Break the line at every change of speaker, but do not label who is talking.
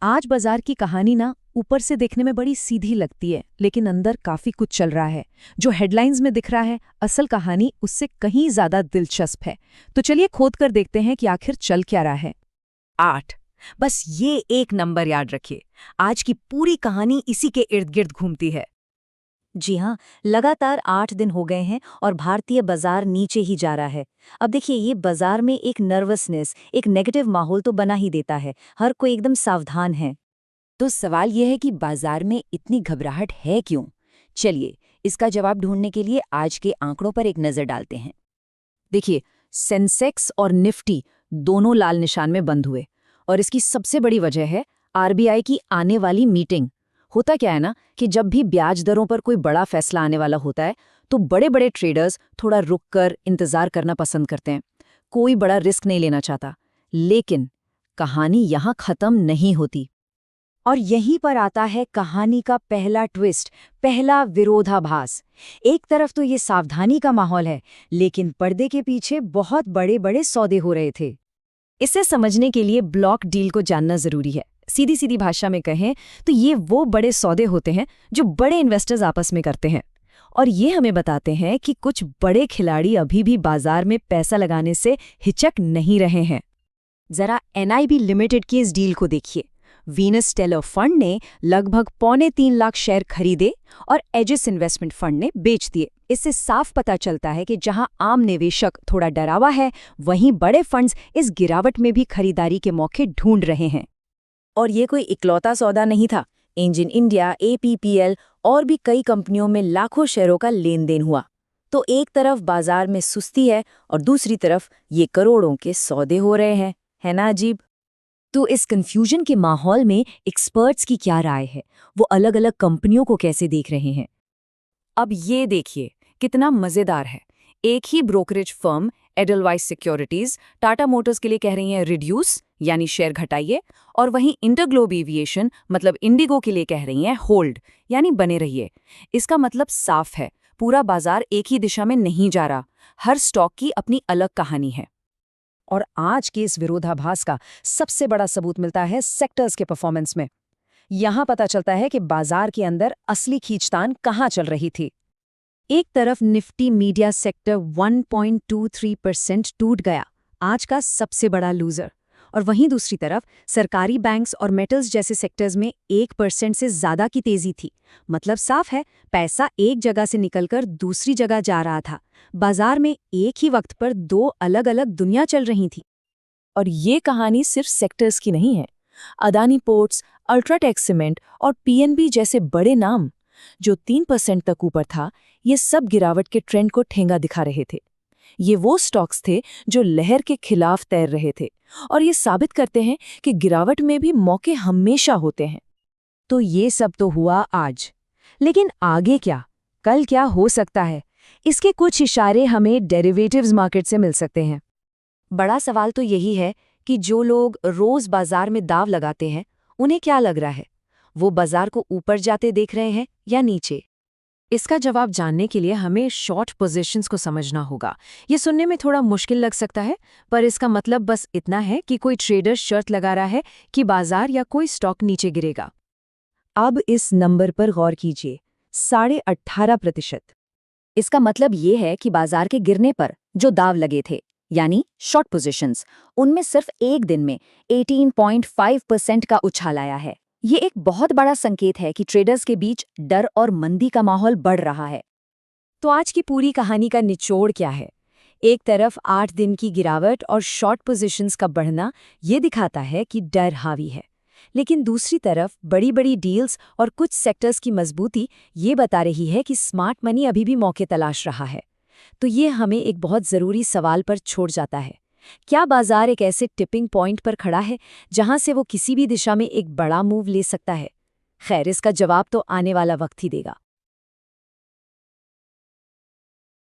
आज बाजार की कहानी ना ऊपर से देखने में बड़ी सीधी लगती है, लेकिन अंदर काफी कुछ चल रहा है। जो हेडलाइंस में दिख रहा है, असल कहानी उससे कहीं ज्यादा दिलचस्प है। तो चलिए खोद कर देखते हैं कि आखिर चल क्या रहा है।
8। बस ये एक नंबर याद रखिए, आज की पूरी कहानी इसी के इर्द गिर्द घूमती है।
जी हाँ, लगातार 8 दिन हो गए हैं और भारतीय बाजार नीचे ही जा रहा है। अब देखिए, ये बाजार में एक नर्वसनेस, एक नेगेटिव माहौल तो बना ही देता है। हर कोई एकदम सावधान है।
तो सवाल यह है कि बाजार में इतनी घबराहट है क्यों? चलिए, इसका जवाब ढूंढने के लिए आज के आंकड़ों पर एक नजर डालते हैं। देखिए, सेंसेक्स और निफ्टी दोनों लाल निशान में बंद हुए, और इसकी सबसे बड़ी वजह है आरबीआई की आने वाली मीटिंग। होता क्या है ना कि जब भी ब्याज दरों पर कोई बड़ा फैसला आने वाला होता है, तो बड़े बड़े ट्रेडर्स थोड़ा रुक कर इंतजार करना पसंद करते हैं। कोई बड़ा रिस्क नहीं लेना चाहता। लेकिन कहानी यहां खत्म नहीं होती।
और यहीं पर आता है कहानी का पहला ट्विस्ट, पहला विरोधाभास। एक तरफ तो ये सावधानी का माहौल है, लेकिन पर्दे के पीछे बहुत बड़े बड़े सौदे हो रहे थे।
इसे समझने के लिए ब्लॉक डील को जानना जरूरी है। सीधी सीधी भाषा में कहें तो ये वो बड़े सौदे होते हैं जो बड़े इन्वेस्टर्स आपस में करते हैं, और ये हमें बताते हैं कि कुछ बड़े खिलाड़ी अभी भी बाजार में पैसा लगाने से हिचक नहीं रहे हैं।
जरा एनआईबी लिमिटेड की इस डील को देखिए। वीनस टेलर फंड ने लगभग 3.25 लाख शेयर खरीदे और एजिस इन्वेस्टमेंट फंड ने बेच दिए। इससे साफ पता चलता है कि जहां आम निवेशक थोड़ा डरावा है, वहीं बड़े फंड्स इस गिरावट में भी खरीदारी के मौके ढूंढ रहे हैं।
और ये कोई इकलौता सौदा नहीं था। इंजिन इंडिया, एपीपीएल और भी कई कंपनियों में लाखों शेयरों का लेन देन हुआ। तो एक तरफ बाजार में सुस्ती है और दूसरी तरफ ये करोड़ों के सौदे हो रहे हैं। है ना अजीब?
तो इस कंफ्यूजन के माहौल में एक्सपर्ट्स की क्या राय है? वो अलग अलग कंपनियों को कैसे देख रहे हैं?
अब ये देखिए कितना मजेदार है। एक ही brokerage firm Edelweiss securities Tata Motors के लिए कह रही है रिड्यूस, यानी शेयर घटाइए, और वहीं इंटरग्लोब एविएशन मतलब इंडिगो के लिए कह रही हैं होल्ड, यानी बने रहिए। इसका मतलब साफ है, पूरा बाजार एक ही दिशा में नहीं जा रहा। हर स्टॉक की अपनी अलग कहानी है।
और आज के इस विरोधाभास का सबसे बड़ा सबूत मिलता है सेक्टर्स के परफॉर्मेंस में। यहां पता चलता है कि बाजार के अंदर असली खींचतान कहां चल रही थी। एक तरफ निफ्टी मीडिया सेक्टर 1.23% टूट गया, आज का सबसे बड़ा लूजर, और वहीं दूसरी तरफ सरकारी बैंक्स और मेटल्स जैसे सेक्टर्स में 1% से ज्यादा की तेजी थी। मतलब साफ है, पैसा एक जगह से निकलकर दूसरी जगह जा रहा था। बाजार में एक ही वक्त पर दो अलग अलग दुनिया चल रही थी।
और ये कहानी सिर्फ सेक्टर्स की नहीं है। अदानी पोर्ट्स, अल्ट्राटेक सीमेंट और पीएनबी जैसे बड़े नाम, जो 3% तक ऊपर था, ये सब गिरावट के ट्रेंड को ठेंगा दिखा रहे थे। ये वो स्टॉक्स थे जो लहर के खिलाफ तैर रहे थे, और ये साबित करते हैं कि गिरावट में भी मौके हमेशा होते हैं।
तो ये सब तो हुआ आज, लेकिन आगे क्या? कल क्या हो सकता है? इसके कुछ इशारे हमें डेरिवेटिव्स मार्केट से मिल सकते हैं।
बड़ा सवाल तो यही है कि जो लोग रोज बाजार में दाव लगाते हैं, उन्हें क्या लग रहा है? वो बाजार को ऊपर जाते देख रहे हैं या नीचे?
इसका जवाब जानने के लिए हमें शॉर्ट पोजीशंस को समझना होगा। ये सुनने में थोड़ा मुश्किल लग सकता है, पर इसका मतलब बस इतना है कि कोई ट्रेडर शर्त लगा रहा है कि बाजार या कोई स्टॉक नीचे गिरेगा। अब इस नंबर पर गौर कीजिए, 18.5%।
इसका मतलब ये है कि बाजार के गिरने पर जो दाव लगे थे, यानी शॉर्ट पोजीशंस, उनमें सिर्फ एक दिन में 18.5% का उछाल आया है। ये एक बहुत बड़ा संकेत है कि ट्रेडर्स के बीच डर और मंदी का माहौल बढ़ रहा है। तो आज की पूरी कहानी का निचोड़ क्या है? एक तरफ 8 दिन की गिरावट और शॉर्ट पोजीशंस का बढ़ना ये दिखाता है कि डर हावी है, लेकिन दूसरी तरफ बड़ी बड़ी डील्स और कुछ सेक्टर्स की मजबूती ये बता रही है कि स्मार्ट मनी अभी भी मौके तलाश रहा है। तो ये हमें एक बहुत ज़रूरी सवाल पर छोड़ जाता है। क्या बाजार एक ऐसे टिपिंग पॉइंट पर खड़ा है जहां से वो किसी भी दिशा में एक बड़ा मूव ले सकता है? खैर, इसका जवाब तो आने वाला वक्त ही देगा।